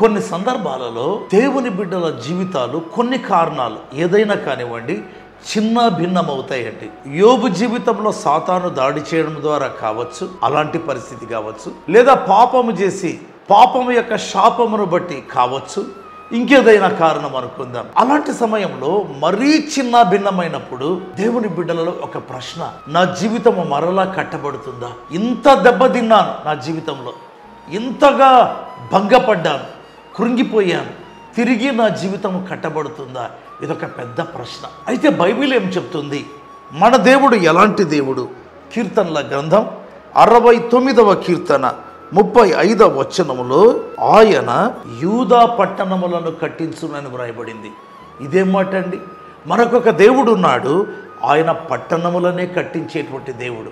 కొన్ని సందర్భాలలో దేవుని బిడ్డల జీవితాలు కొన్ని కారణాలు ఏదైనా కానివ్వండి చిన్న భిన్నమవుతాయండి. యోబు జీవితంలో సాతాను దాడి చేయడం ద్వారా కావచ్చు, అలాంటి పరిస్థితి కావచ్చు, లేదా పాపము చేసి పాపము యొక్క శాపమును బట్టి కావచ్చు, ఇంకేదైనా కారణం అనుకుందాం. అలాంటి సమయంలో మరీ చిన్న భిన్నమైనప్పుడు దేవుని బిడ్డలలో ఒక ప్రశ్న, నా జీవితము మరలా కట్టబడుతుందా? ఇంత దెబ్బతిన్నాను, నా జీవితంలో ఇంతగా భంగపడ్డాను, కృంగిపోయాను, తిరిగి నా జీవితం కట్టబడుతుందా? ఇదొక పెద్ద ప్రశ్న. అయితే బైబిల్ ఏం చెప్తుంది? మన దేవుడు ఎలాంటి దేవుడు? కీర్తనల గ్రంథం 69వ కీర్తన 35వ వచనములో ఆయన యూదా పట్టణములను కట్టించునని వ్రాయబడింది. ఇదేం మాట అండి? మనకొక దేవుడు ఉన్నాడు, ఆయన పట్టణములనే కట్టించేటువంటి దేవుడు,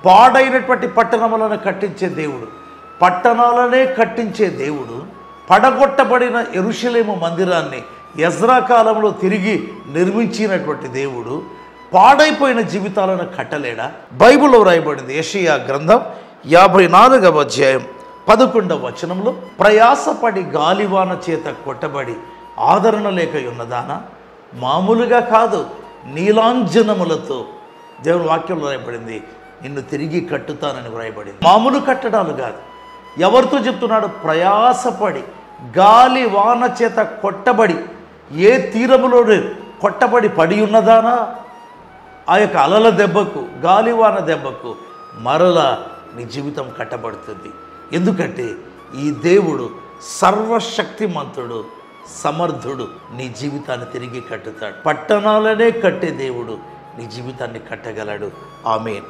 పాడైనటువంటి పట్టణములను కట్టించే దేవుడు, పట్టణాలనే కట్టించే దేవుడు, పడగొట్టబడిన యెరూషలేము మందిరాన్ని ఎజ్రా కాలంలో తిరిగి నిర్మించినటువంటి దేవుడు పాడైపోయిన జీవితాలను కట్టలేడా? బైబిల్లో వ్రాయబడింది యెషయా గ్రంథం 54వ అధ్యాయం 11వ వచనంలో, ప్రయాసపడి గాలివాన చేత కొట్టబడి ఆదరణ లేక ఉన్నదానా? మామూలుగా కాదు, నీలాంజనములతో దేవుని వాక్యంలో వ్రాయబడింది, నిన్ను తిరిగి కట్టుతానని వ్రాయబడింది. మామూలు కట్టడాలు కాదు. ఎవరితో చెప్తున్నాడు? ప్రయాసపడి గాలి వాన చేత కొట్టబడి, ఏ తీరములో కొట్టబడి పడి ఉన్నదానా? ఆ యొక్క అలల దెబ్బకు, గాలివాన దెబ్బకు మరలా నీ జీవితం కట్టబడుతుంది. ఎందుకంటే ఈ దేవుడు సర్వశక్తిమంతుడు, సమర్థుడు. నీ జీవితాన్ని తిరిగి కట్టుతాడు. పట్టణాలనే కట్టే దేవుడు నీ జీవితాన్ని కట్టగలడు. ఆమేన్.